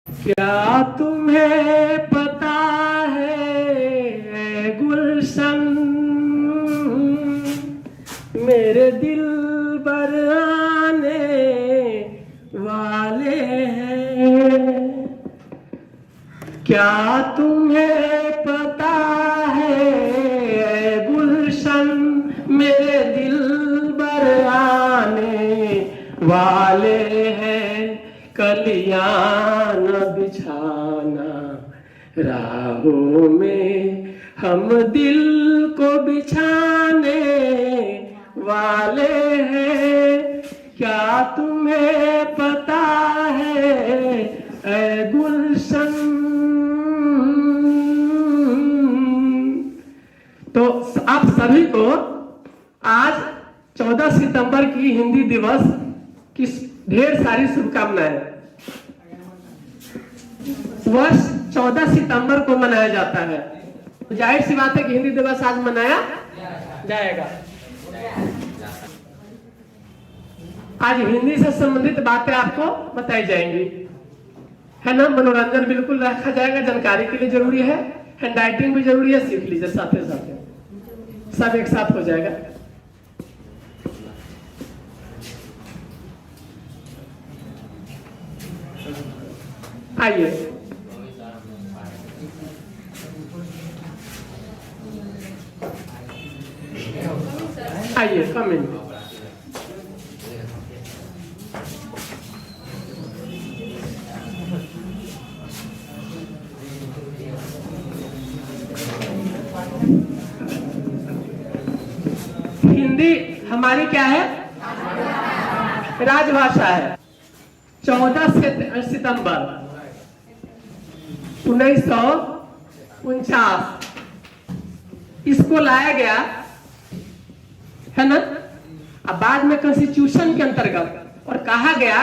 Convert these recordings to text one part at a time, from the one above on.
क्या तुम्हें पता है गुलशन, मेरे दिल पर आने वाले हैं। क्या तुम्हें पता है गुलशन, मेरे दिल पर आने वाले हैं। कलियां न बिछाना राहों में, हम दिल को बिछाने वाले हैं। क्या तुम्हें पता है ऐ गुलशन। तो आप सभी को आज 14 सितंबर की हिंदी दिवस की ढेर सारी शुभकामनाएं। वर्ष 14 सितंबर को मनाया जाता है, जाहिर सी बात है कि हिंदी दिवस आज मनाया जाएगा। आज हिंदी से संबंधित बातें आपको बताई जाएंगी, है ना। मनोरंजन बिल्कुल रखा जाएगा, जानकारी के लिए जरूरी है, हैंड राइटिंग भी जरूरी है, सीख लीजिए साथ साथ, सब एक साथ हो जाएगा। आइए आइए कम इन। हिंदी हमारी क्या है? राजभाषा है। 14 सितंबर 1949 इसको लाया गया, है ना। अब बाद में कॉन्स्टिट्यूशन के अंतर्गत और कहा गया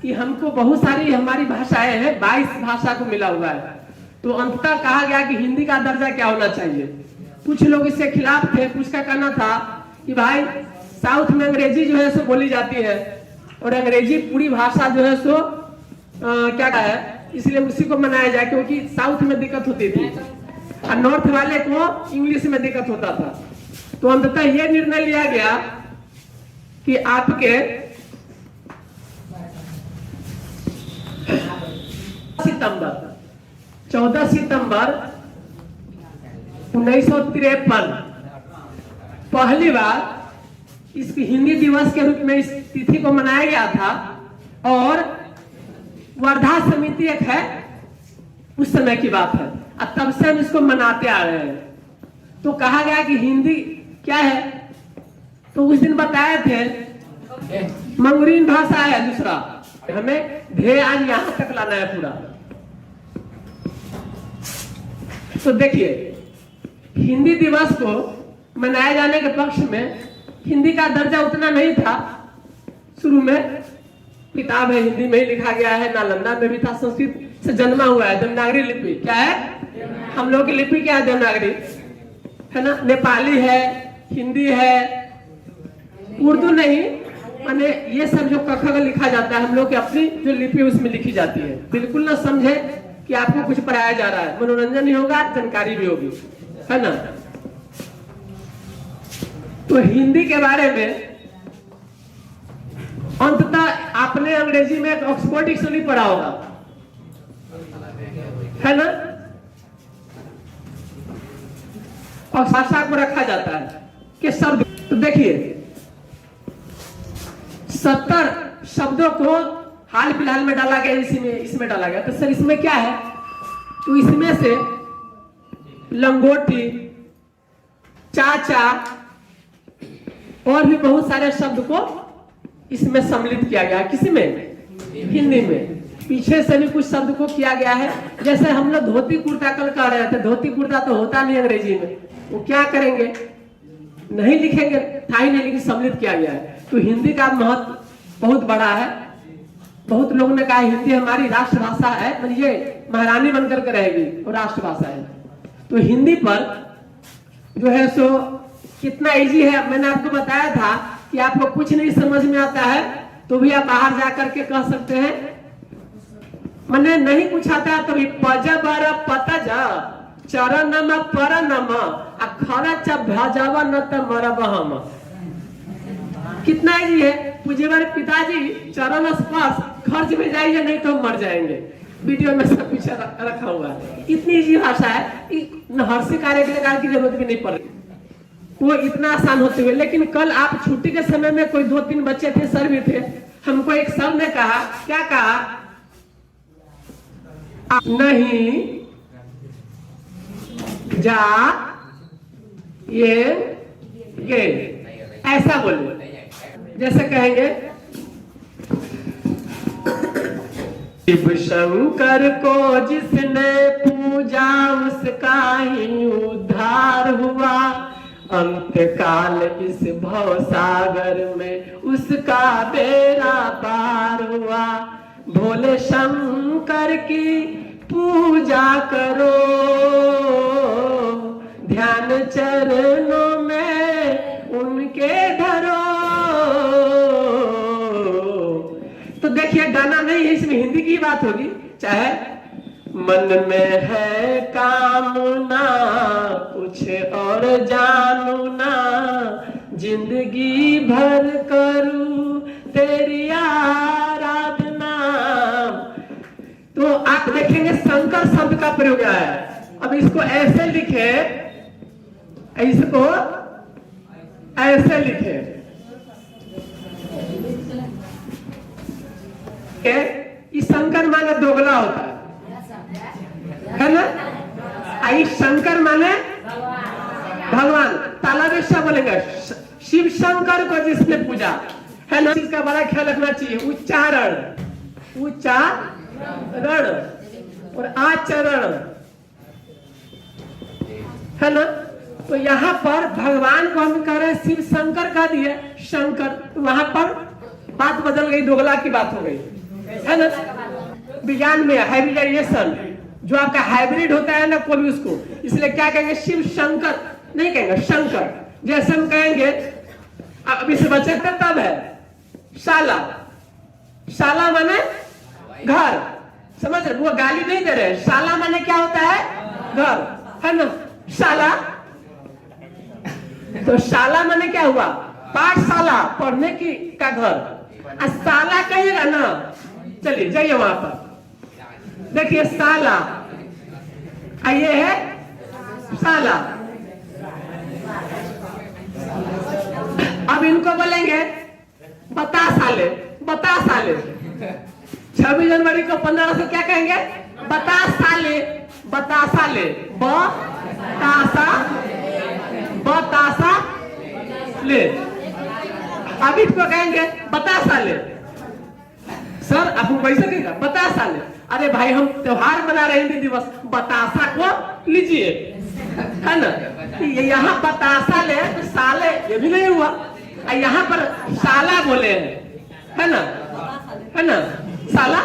कि हमको बहुत सारी हमारी भाषाएं हैं, 22 भाषा को मिला हुआ है। तो अंततः कहा गया कि हिंदी का दर्जा क्या होना चाहिए। कुछ लोग इससे खिलाफ थे, कुछ का कहना था कि भाई साउथ में अंग्रेजी जो है सो बोली जाती है और अंग्रेजी पूरी भाषा जो है सो क्या है, इसलिए उसी को मनाया जाए, क्योंकि साउथ में दिक्कत होती थी और नॉर्थ वाले को इंग्लिश में दिक्कत होता था। तो अंततः यह निर्णय लिया गया कि आपके 14 सितंबर 1953 पहली बार इस हिंदी दिवस के रूप में इस तिथि को मनाया गया था। और वर्धा समिति एक है, उस समय की बात है, और तब से हम इसको मनाते आ रहे हैं। तो कहा गया कि हिंदी क्या है, तो उस दिन बताए थे मंगरीन भाषा है दूसरा, हमें ध्येय आज यहां तक लाना है पूरा। तो देखिए, हिंदी दिवस को मनाए जाने के पक्ष में हिंदी का दर्जा उतना नहीं था। शुरू में किताब है, हिंदी में ही लिखा गया है, नालंदा में भी था, संस्कृत से जन्मा हुआ है। देवनागरी लिपि क्या है? हम लोग की लिपि क्या है? देवनागरी, है ना। नेपाली है, हिंदी है, उर्दू नहीं, माने ये सब जो कखग लिखा जाता है हम लोग की अपनी जो लिपि उसमें लिखी जाती है। बिल्कुल ना समझे कि आपको कुछ पढ़ाया जा रहा है, मनोरंजन ही होगा, जानकारी भी होगी, है ना। तो हिंदी के बारे में अंततः आपने अंग्रेजी में ऑक्सफोर्ड डिक्शनरी पढ़ा होगा, है ना। और भाषा को रखा जाता है कि शब्द, तो देखिए 70 शब्दों को हाल फिलहाल में डाला गया, इसमें डाला गया। तो सर इसमें क्या है? तो इसमें से लंगोटी, चाचा और भी बहुत सारे शब्द को इसमें सम्मिलित किया गया। किसमें? हिंदी में। पीछे से भी कुछ शब्द को किया गया है, जैसे हम लोग धोती कुर्ता कल कह रहे थे, धोती कुर्ता तो होता नहीं अंग्रेजी में, वो क्या करेंगे, नहीं लिखेंगे, था ही नहीं, लेकिन सम्मिलित किया गया है। तो हिंदी का महत्व बहुत बड़ा है। बहुत लोगों ने कहा हिंदी हमारी राष्ट्रभाषा है, मतलब ये महारानी बनकर के रहेगी और राष्ट्रभाषा है। तो हिंदी पर जो है सो कितना इजी है, मैंने आपको बताया था कि आपको कुछ नहीं समझ में आता है तो भी आप बाहर जाकर के कह सकते हैं मैंने नहीं कुछ आता तो पज बर पता जा चरण पर नम खरा भजावा न मरब हम। कितना इजी है। पूजे वाले पिताजी चरण स्पर्श खर्च में जाइए नहीं तो हम मर जाएंगे। वीडियो में सब पीछे रखा हुआ है। इतनी इजी भाषा है कि हर्षी कार्य की जरूरत भी नहीं पड़ वो इतना आसान होते हुए। लेकिन कल आप छुट्टी के समय में कोई 2-3 बच्चे थे, सर भी थे, हमको एक सर ने कहा, क्या कहा, नहीं जा ये ऐसा बोले। जैसे कहेंगे शिव शंकर को जिसने पूजा उसका ही उद्धार हुआ, अंत काल इस भव सागर में उसका बेड़ा पार हुआ। भोले शंकर की पूजा करो, ध्यान चरणों में उनके धरो। तो देखिए गाना नहीं है, इसमें हिंदी की बात होगी। चाहे मन में है कामना कुछ और जानू ना, जिंदगी भर करूं तेरी आराधना। तो आप देखेंगे शंकर शब्द का प्रयोग है। अब इसको ऐसे लिखे, इसको ऐसे लिखे, इस शंकर माने दोगला होता है ना। आई शंकर माने भगवान। तालाबेश्वर बोलेंगे शिव शंकर को जिसने पूजा, है ना। इसका बड़ा ख्याल रखना चाहिए। उच्चारण और आचरण, है ना। तो यहाँ पर भगवान को हम कह रहे हैं शिव शंकर कह दिए, शंकर। वहां पर बात बदल गई, दोगला की बात हो गई, है ना। विज्ञान में हाइब्रिडाइजेशन, जो आपका हाइब्रिड होता है ना कोई उसको, इसलिए क्या कहेंगे, शिव शंकर नहीं कहेंगे, शंकर। जैसे हम कहेंगे अब इसे बचे तब है शाला। शाला माने घर, समझ रहे, वो गाली नहीं दे रहे। शाला माने क्या होता है, घर, है ना। शाला, तो शाला माने क्या हुआ, पाठशाला, पढ़ने की का घर। शाला कहिएगा ना, चलिए जाइए वहां पर, देखिए शाला, ये है शाला। अब इनको बोलेंगे बतासाले। 26 जनवरी को 15 से क्या कहेंगे, बतासाले। बतासा ले। अब इसको कहेंगे बतासाले। सर आपको कैसे कहेगा, बतासाले। अरे भाई हम त्योहार मना रहे हिंदी दिवस, बतासा को लीजिए, है ना। यहाँ बतासा ले तो साले ये भी नहीं हुआ, यहाँ पर शाला बोले हैं, है ना, शाला।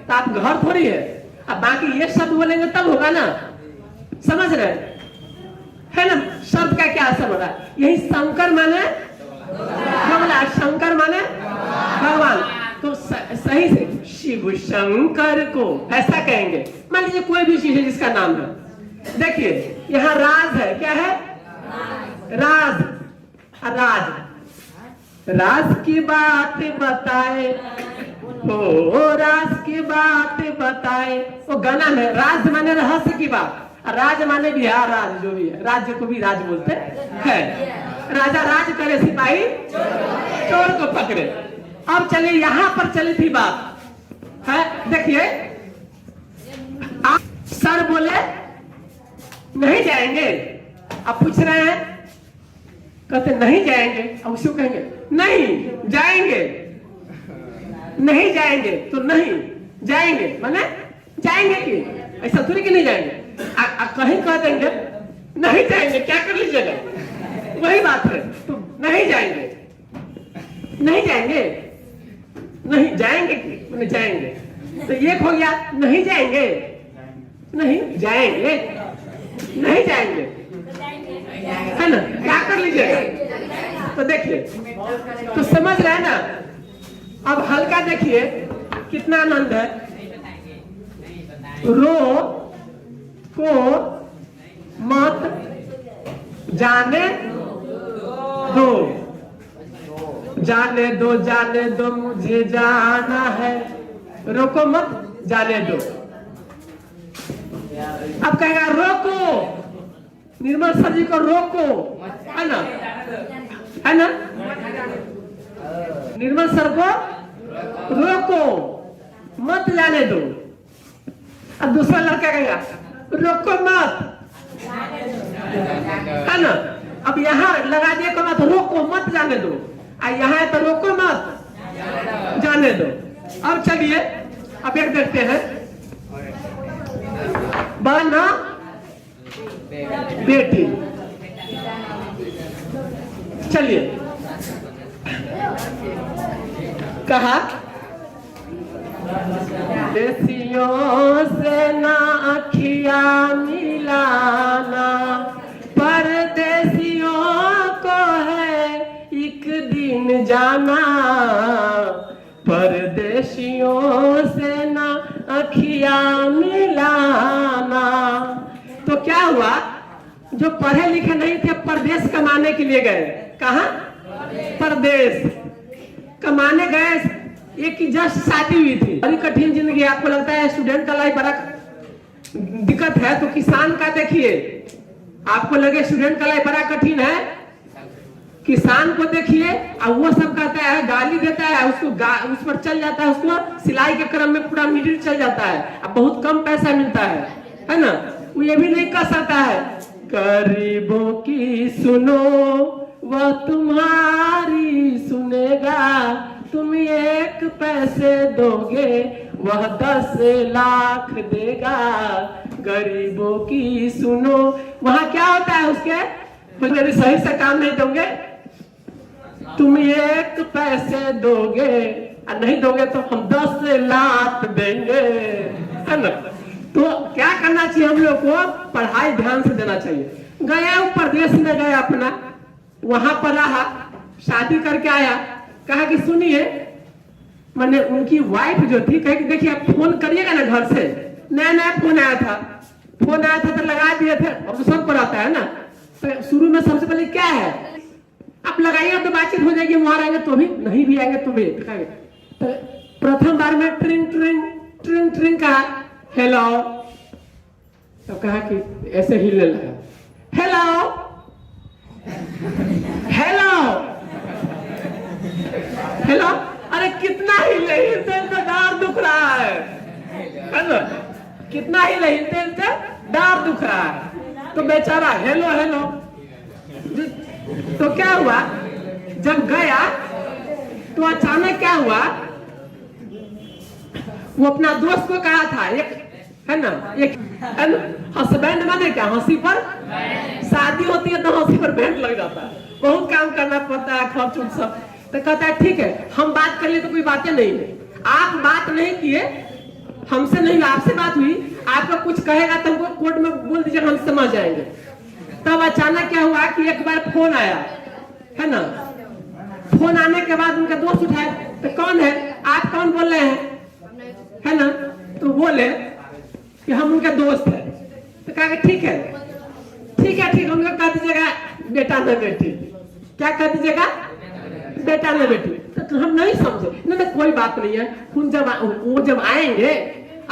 तो आप घर थोड़ी है। अब बाकी ये शब्द बोलेंगे तब होगा ना, समझ रहे, है ना। शब्द का क्या असर हो रहा है, यही शंकर माने भगवान, शंकर माने भगवान। तो सही से शिव शंकर को ऐसा कहेंगे। मान लीजिए कोई भी चीज है जिसका नाम है, देखिए यहाँ राज है, क्या है, राज। राज की बात बताए, राज की बात बताए। वो गाना में राज माने रहस्य की बात, राज माने बिहार राज, जो भी है राज्य को भी राज बोलते हैं। राजा राज करे, सिपाही चोर को पकड़े। अब चलिए यहाँ पर चली थी बात, है देखिए, आप सर बोले नहीं जाएंगे, आप पूछ रहे हैं, कहते नहीं जाएंगे। अब उसको कहेंगे नहीं जाएंगे, नहीं जाएंगे तो नहीं जाएंगे माने जाएंगे कि ऐसा थोड़ी कि नहीं जाएंगे। कहीं कह देंगे नहीं जाएंगे, क्या कर लीजिएगा, वही बात है। तो नहीं जाएंगे, नहीं जाएंगे, नहीं जाएंगे कि माने जाएंगे। तो ये हो गया नहीं जाएंगे, नहीं जाएंगे, नहीं जाएंगे, है ना। क्या कर लीजिएगा। तो देखिए, तो समझ रहे हैं ना। अब हल्का देखिए कितना आनंद है। रो को मत जाने दो, जाने दो, जाने दो, मुझे जाना है, रोको मत जाने दो। अब कहेगा रोको, निर्मल सर जी को रोको, है ना, है ना, निर्मल सर को रोको मत जाने दो। अब दूसरा लड़का कहेगा रोको मत, है ना। अब यहाँ लगा दिया को मत, रोको मत जाने दो, यहाँ है तो रोको मत जाने दो। अब चलिए अब एक देखते हैं, बना बेटी। चलिए कहा देसियों से ना अखिया मिलाना, परदेसियों को है एक दिन जाना, परदेसियों से ना अखिया मिलाना। तो क्या हुआ, जो पढ़े लिखे नहीं थे परदेश कमाने के लिए गए। कहाँ? परदेश कमाने गए। एक की जस्ट शादी हुई थी, बड़ी कठिन जिंदगी। आपको लगता है स्टूडेंट का लाइफ बड़ा दिक्कत है, तो किसान का देखिए। आपको लगे स्टूडेंट का लाइफ बड़ा कठिन है, किसान को देखिए। अब वो सब कहता है, गाली देता है उसको, उस पर चल जाता है, उसको सिलाई के क्रम में पूरा मिडिल चल जाता है। अब बहुत कम पैसा मिलता है ना। वो ये भी नहीं कर सकता है, गरीबों की सुनो वह तुम्हारी सुनेगा, तुम 1 पैसे दोगे वह 10 लाख देगा। गरीबों की सुनो, वहां क्या होता है उसके, यदि सही से काम नहीं दोगे, तुम 1 पैसे दोगे और नहीं दोगे तो हम 10 लाख देंगे, है ना। तो क्या करना चाहिए हम लोग को, पढ़ाई ध्यान से देना चाहिए। गया प्रदेश में गया अपना, वहां पर रहा, शादी करके आया। कहा कि सुनिए, मैंने उनकी वाइफ जो थी कहे कि देखिए आप फोन करिएगा ना घर से। नया नया फोन आया था तो लगा दिए थे। अब तो सब पर आता है ना, तो शुरू में सबसे पहले क्या है, आप लगाइए तो बातचीत हो जाएगी, वहां आएंगे तो भी, नहीं भी आएंगे तो भी। तो प्रथम बार में ट्रिंग ट्रिंग ट्रिंग ट्रिंग कहा, हेलो। तो कहा कि ऐसे हिलने लगा, हेलो हेलो हेलो। अरे कितना हिले, हिलते हिलते डार दुख रहा है ना, कितना हिले, हिलते हिलते डार दुख रहा है। तो बेचारा हेलो हेलो। तो क्या हुआ, जब गया तो अचानक क्या हुआ, वो अपना दोस्त को कहा था, एक है ना, एक हस्बैंड माने क्या, हंसी पर शादी होती है तो हंसी पर बैंड लग जाता है, बहुत काम करना पड़ता है, खर्च उर्च सब। तो कहता है ठीक है हम बात कर लिए तो कोई बातें नहीं है, आप बात नहीं किए, हमसे नहीं, आपसे बात हुई, आपका कुछ कहेगा तो हमको कोर्ट में बोल दीजिएगा, हम समझ जाएंगे। तब अचानक क्या हुआ कि एक बार फोन आया, है ना। फोन आने के बाद उनका दोस्त उठाया, तो कौन है, आप कौन बोल रहे हैं, है ना। तो बोले कि हम उनके दोस्त हैं। तो कहा ठीक है ठीक है ठीक है, उनको कह दीजिएगा बेटा न बेटी। क्या कह दीजिएगा, बेटा न बेटी। तो हम नहीं समझे, नहीं कोई बात नहीं है। वो जब आएंगे,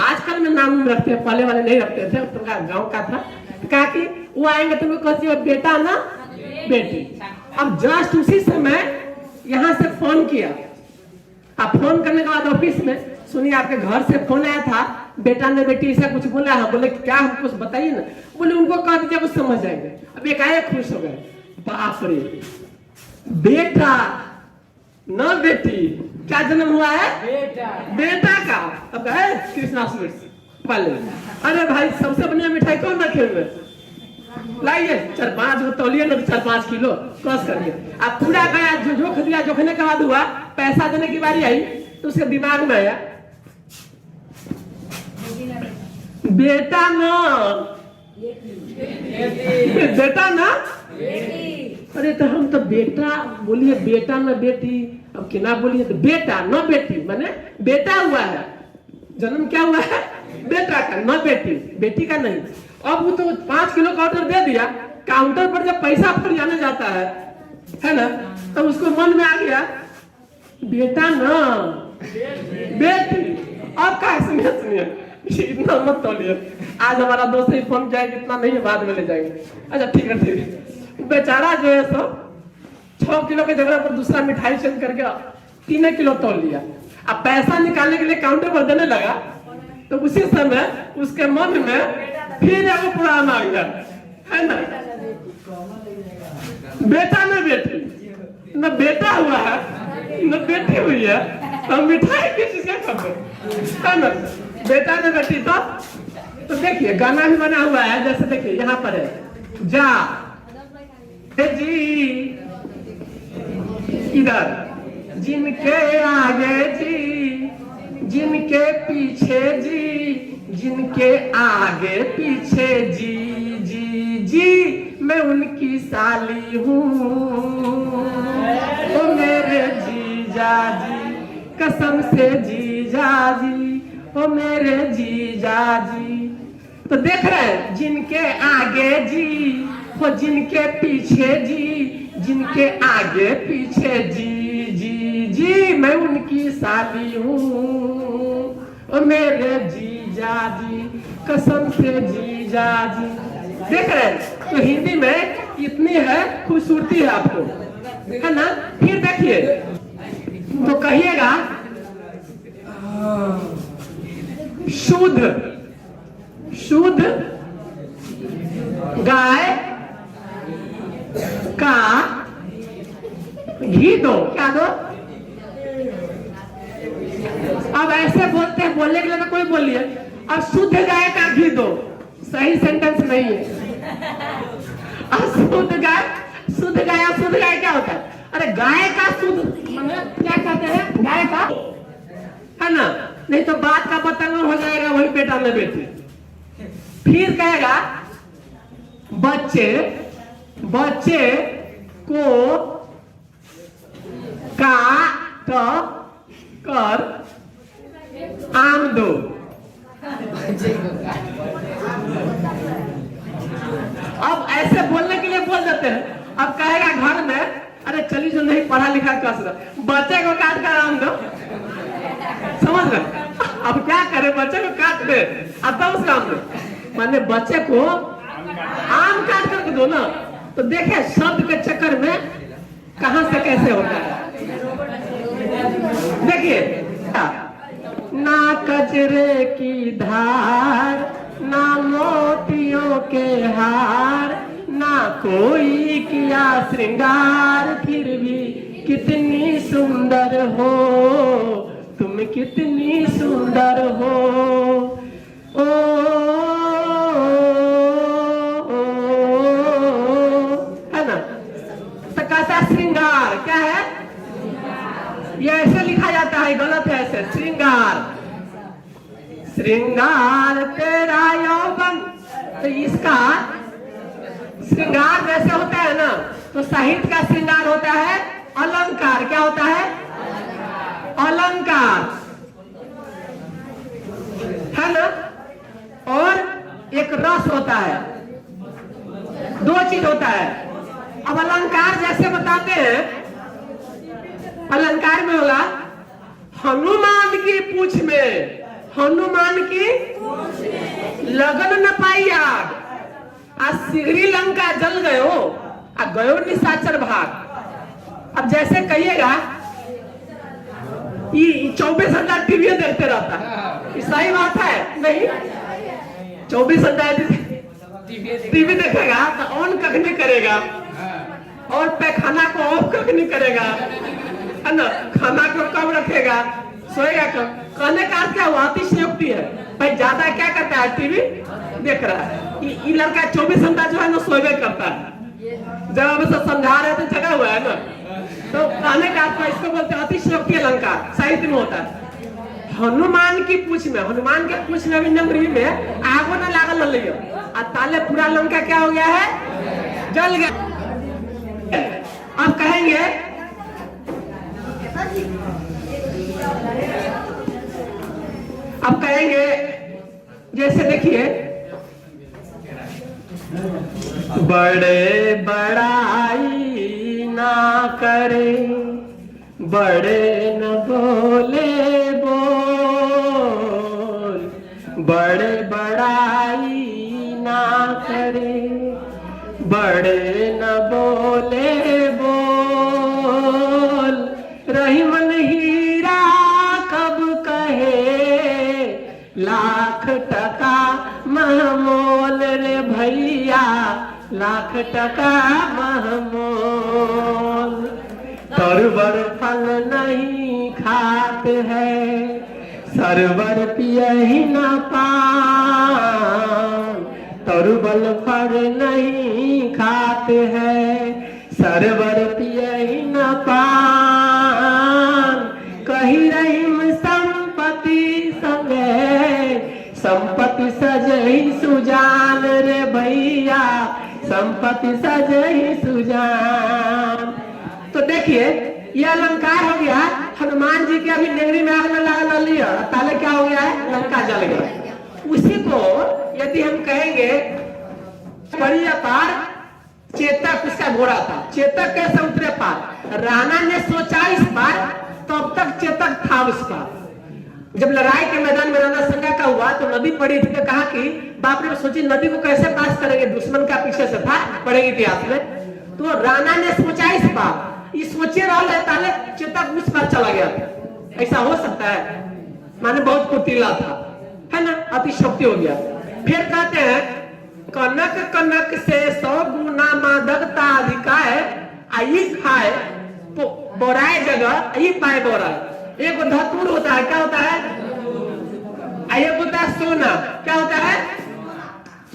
आजकल में नाम रखते हैं, पहले वाले नहीं रखते थे, तो गाँव का था। कहा कि वो आएंगे तो कहती है बेटा ना बेटी। अब जस्ट उसी समय यहाँ से फोन किया। अब फोन करने के बाद ऑफिस में, सुनिए आपके घर से फोन आया था, बेटा ने बेटी ऐसा कुछ बोला है। बोले क्या, हमको बताइए ना। बोले उनको कह दीजिए वो समझ जाएंगे। अब एकाएक खुश हो गए, बाप रे, बेटा न बेटी, क्या जन्म हुआ है, बेटा का। अब कहे कृष्णा स्वीट्स पहले, अरे भाई सबसे बढ़िया मिठाई कौन रखे हुए, लाइए 4-5 तौलिए ना, 4-5 किलो क्रॉस करके। अब पूरा गया, जो जोख दिया, जोखने के बाद हुआ, पैसा देने की बारी आई तो उसके दिमाग में आया बेटा ना बेटा ना। अरे तो हम तो बेटा बोलिए, बेटा ना बेटी, अब क्या बोलिए, तो बेटा ना बेटी माने बेटा हुआ है। जन्म क्या हुआ है? बेटा का, न बेटी, बेटी का नहीं। अब वो तो 5 किलो का ऑर्डर दे दिया, काउंटर पर जब पैसा फरियाने जाता है ना, तो उसको मन में आ गया बेटा ना बेटी। अब का सुनिए इतना मत तोलिए। आज हमारा दोस्त ही फोन किया, इतना नहीं है, बाद में ले जाएंगे। अच्छा ठीक है। बेचारा जो है सो 6 किलो के जगह पर दूसरा मिठाई चेंज करके 3 किलो तोल लिया। अब पैसा निकालने के लिए काउंटर पर देने लगा, तो उसी समय उसके मन में फिर एगो पुराण आ गया, है ना, बेटा न बेटी, न बेटा हुआ है न बेटी हुई है, तो मिठाई किसी से खाते, है ना, बेटा न बेटी। तो देखिए गाना भी बना हुआ है, जैसे देखिए यहाँ पर है, जा जी इधर जिनके आगे जी, जिनके पीछे जी, जिनके आगे पीछे जी जी जी, मैं उनकी साली हूँ, ओ मेरे जीजा जी, कसम से जीजा जी, ओ मेरे जीजा जी। तो देख रहे हैं, जिनके आगे जी, वो जिनके पीछे जी, जिनके आगे पीछे जी जी जी, मैं उनकी साली हूँ, ओ मेरे जीजा जी, कसम से जीजा जी। देख रहे हैं, तो हिंदी में इतनी है खूबसूरती है आपको, है ना। फिर देखिए तो कहिएगा शुद्ध, शुद्ध गाय का घी दो, क्या दो? अब ऐसे बोलते हैं, बोलने के लिए तो कोई बोलिए, अब शुद्ध गाय का घी दो, सही सेंटेंस नहीं है। शुद्ध गाय, शुद्ध गाय, शुद्ध गाय क्या होता है? अरे गाय का शुद्ध क्या कहते हैं? गाय का, है ना, नहीं तो बात का पतंग हो जाएगा, वही बेटा में बेटी। फिर कहेगा बच्चे, बच्चे को काट कर आम दो। अब ऐसे बोलने के लिए बोल देते हैं। अब कहेगा घर में, अरे चली जो नहीं पढ़ा लिखा कसर, बच्चे को काट कर आम दो, समझ रहे? अब क्या करे, बच्चे को काट दे, अब तो उसका आम दो, माने बच्चे को आम काट कर दो ना। तो देखे शब्द के चक्कर में कहां से कैसे होता है। देखिए, ना कचरे की धार, ना मोतियों के हार, ना कोई किया श्रृंगार, फिर भी कितनी सुंदर हो तुम, कितनी सुंदर हो। ओ, है ना। तो कैसा श्रृंगार क्या है? ये ऐसे लिखा जाता है, गलत है ऐसे। श्रृंगार, श्रृंगार तेरा यौवन, तो इसका श्रृंगार जैसे होता है ना, तो साहित्य का श्रृंगार होता है अलंकार। क्या होता है? अलंकार, है ना। और एक रस होता है, 2 चीज होता है। अब अलंकार जैसे बताते हैं, अलंकार में होगा हनुमान की पूछ में, हनुमान की लगन न पाई आग, आज सिगरी लंका जल गयो, अब गयो निशाचर भाग। अब जैसे कहिएगा ये 24 घंटा टीवी देखते रहता है, सही बात है नहीं? 24 घंटा टीवी देखेगा तो ऑन कखनी करेगा, और पैखाना को ऑफ कखनी करेगा, है ना, खाना को कब रखेगा, सोएगा कब। कहने का क्या हुआ, अतिशयोक्ति है भाई। ज्यादा क्या करता है, टीवी देख रहा है। ये लड़का 24 घंटा जो है ना सोएबे करता है। जब हम सब समझा रहे थे जगह हुआ है ना, तो कहने का आपका इसको बोलते हैं अतिशयोक्ति अलंकार, साहित्य में होता है। हनुमान की पूछ में, हनुमान के पूछ में भी नगरी में आगो न लागल लियो, और ताले पूरा लंका क्या हो गया है, जल गया। अब कहेंगे अब कहेंगे, जैसे देखिए, बड़े बड़ाई ना करे, बड़े न बोले बोल, बड़े बड़ाई ना करे, बड़े न बोले बोल, रही मन हीरा कब कहे, लाख टका महमोल रे भैया, लाख टका महमोल। सरवर फल नहीं खाते हैं, सरवर पिए ही न पान, तरुबल फल नहीं खाते हैं, सरवर पिए ही न पान। कही रहीम संपत्ति संगे, संपत्ति सजही सुजान रे भैया, संपत्ति सजही सुजान। तो देखिए, ये अलंकार हो गया हनुमान जी के। अभी नेवरी में आग में लगा लिया, ताले क्या हो गया है, लंका जल गया। उसी को यदि हम कहेंगे, बड़ी अपार चेतक उसका घोड़ा था, चेतक कैसे उतरे पार, राणा ने सोचा इस बार, तब तक चेतक था उस पार। जब लड़ाई के मैदान में राणा संगा का हुआ तो नदी पड़ी थी, तो कहा कि बाप रे, सोची नदी को कैसे पास करेंगे, दुश्मन का पीछे से था, पढ़ेंगे इतिहास में। तो राणा ने सोचा इस बार, ये सोचे रहा ताले चेतक उस पर चला गया। ऐसा हो सकता है, माने बहुत फुर्तीला था, है ना, अतिशक्ति हो गया। फिर कहते हैं, कनक कनक से 100 गुना मादकता अधिकाय, आई खाए बोराए जगह, आई पाए बोराए। एक धतूर होता है, क्या होता है, एक होता है सोना, क्या होता है,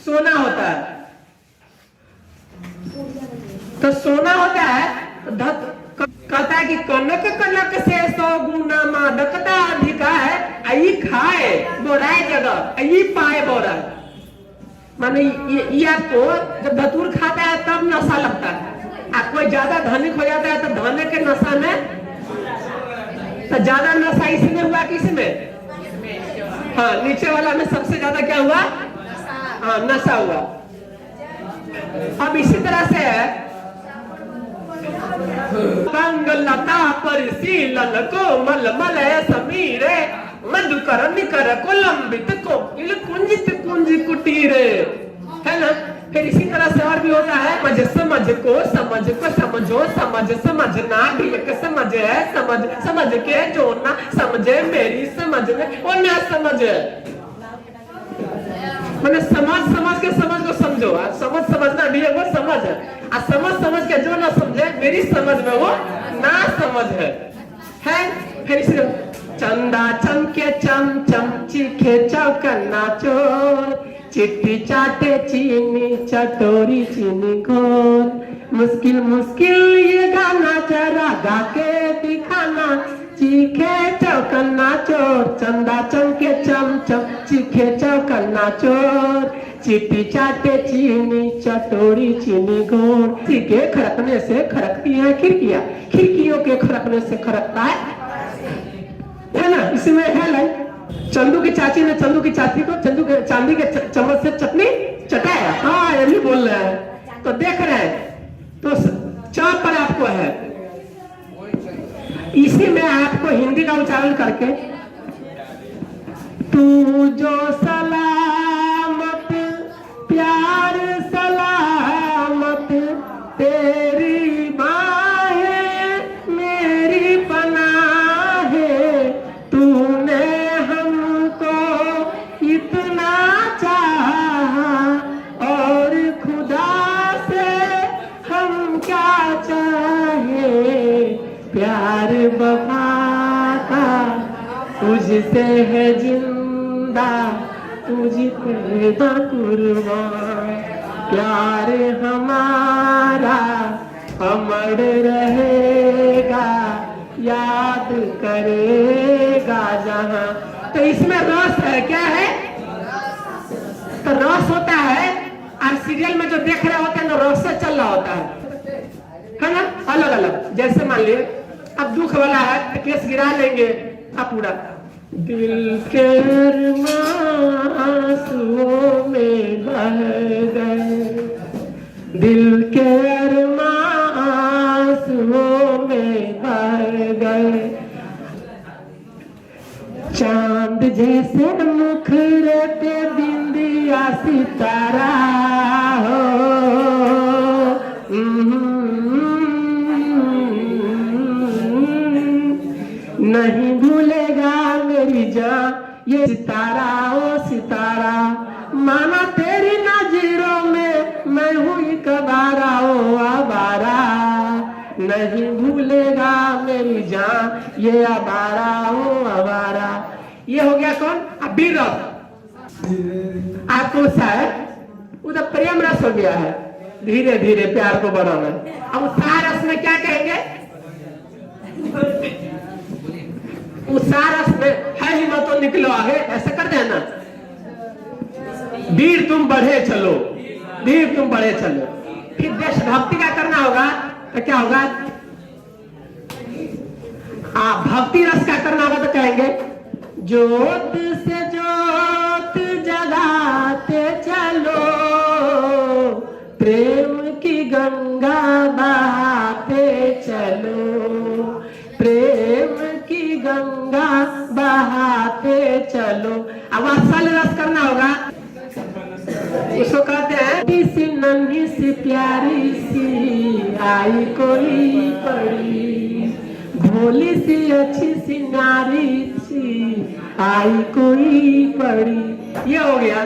सोना होता है। तो सोना होता है, कहता है कि कनक कनक से 100 गुना मादकता अधिका है, आई खाए बोराए जगह, आई पाए बोराए। माने ये आपको जब धतूर खाता है तब नशा लगता है। आप कोई ज्यादा धनिक हो जाता है तो धन के नशा में, तो ज्यादा नशा इसमें हुआ, किसमें, हाँ, नीचे वाला में सबसे ज्यादा क्या हुआ, हाँ, नशा हुआ। अब इसी तरह से लता पर शीलन को मल मल समीरे, मधुकर निकर कोलंबित को कुंजित कुंज कुटीरे, है ना। फिर इसी तरह से और भी होता है, समझ को समझो, समझ समझना भी एक समझ है, समझ समझ के जो ना समझे मेरी समझ में वो ना समझे। मैंने समझ के समझ को समझो, समझ समझना भी है वो समझ है, और समझ के जो ना समझे मेरी समझ में वो ना समझ है। फिर इसी चंदा चमके चम चम, चीखे चौकन्ना चोर, चिट्ठी चाटे चीनी चटोरी चीनी घोर, मुश्किल मुश्किल ये गाना जरा गा के दिखाना, चीखे चौकन्ना चोर, चंदा चमके चम चम, चीखे चौकन्ना चोर, चिट्ठी चाटे चीनी चटोरी चीनी घोर। के खड़कने से खड़कती है खिड़कियां, खिड़कियों के खड़कने से खड़कता है ना। इसमें है लाइन, चंदू की चाची ने चंदू की चाची को चांदी के चम्मच से चटनी चटाया। हाँ, ये भी बोल रहे हैं, तो देख रहे हैं। तो चा पर आपको है, इसी में आपको हिंदी का उच्चारण करके, तू जो सलामत प्यार सलामत, तेरी बाहें मेरी पनाह है, तूने हमको इतना चाहा और खुदा से हम क्या चाहे, प्यार वफा का तुझसे है जिंदा, तुझ पे कुर्बान, प्यार हमारा अमर रहेगा, याद करेगा जहां। तो इसमें रस है, क्या है, तो रस होता है। और सीरियल में जो देख रहे होते हैं ना, रस से चल रहा होता है ना, अलग अलग। जैसे मान लीजिए अब दुख वाला है, केस गिरा लेंगे, अब पूरा दिल के अरमां आंसुओं में बह गए, दिल के अरमां आंसुओं में बह गए। चांद जैसे मुखड़े पे बिंदिया सितारा हो, नहीं भूलेगा मेरी जान ये सितारा ओ सितारा, माना तेरी नजरों में मैं हुई कबारा ओ आवारा, नहीं भूलेगा मेरी जान ये आवारा ओ आवारा। ये हो गया कौन? अब बीर रस। आपको शायद उधर प्रेम रस हो गया है, धीरे धीरे प्यार को बढ़ाना। अब उस रस में क्या कहेंगे? उस रस में है हिम्मत तो निकलो आगे, ऐसा कर देना। वीर तुम बढ़े चलो, वीर तुम बढ़े चलो। फिर देशभक्ति का करना होगा तो क्या होगा? भक्ति रस का करना होगा तो कहेंगे ज्योत से ज्योत जगाते चलो, प्रेम की गंगा बहाते चलो, प्रेम की गंगा बहाते चलो। अब असल रस करना होगा, उसको कहते हैं किसी नन्ही सी प्यारी सी आई कोई पड़ी, भोली सी अच्छी सी नारी सी आई कोई पड़ी। ये हो गया।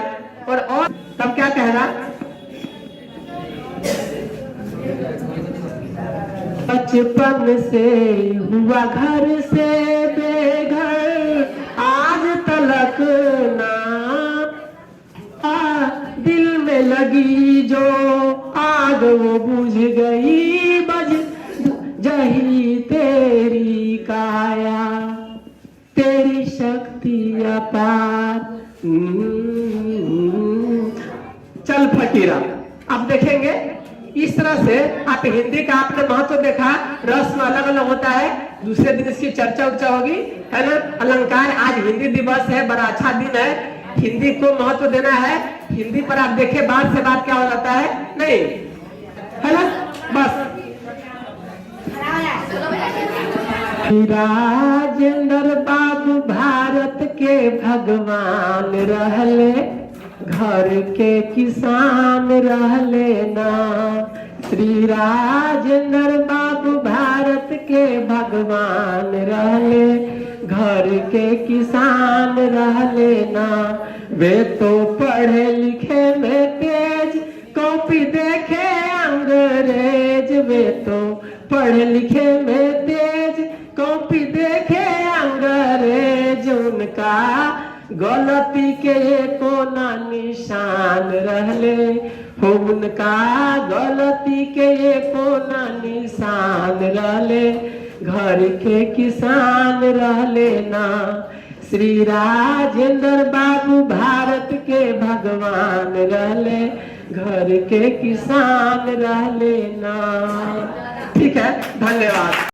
और तब क्या कह रहा? बचपन से हुआ घर से बेघर, आज तलक ना दिल में लगी जो आग वो बुझ गई, बज जही तेरी काया, तेरी शक्ति अपार। चल फकीरा। अब देखेंगे इस तरह से आप हिंदी का आपने महत्व देखा, रस में अलग अलग होता है। दूसरे दिन इसकी चर्चा उर्चा होगी, है ना। अलंकार, आज हिंदी दिवस है, बड़ा अच्छा दिन है, हिंदी को महत्व देना है। हिंदी पर आप देखे बात से बात क्या हो जाता है, नहीं है ना। बस राजेंद्र बाबू भारत के भगवान रहले, घर के किसान रहले ना। श्री राजेंद्र बाबू भारत के भगवान रहले, घर के किसान रहले ना। वे तो पढ़े लिखे में तेज, कॉपी देखे अंग्रेज। वे तो पढ़े लिखे में तेज, कॉपी देखे अंग्रेज। उनका गलती के कोना निशान रहले हो, उनका गलती के कोना निशान रहले, घर के किसान रहले ना। श्री राजेंद्र बाबू भारत के भगवान रहले, घर के किसान रहले ना। ठीक है, धन्यवाद।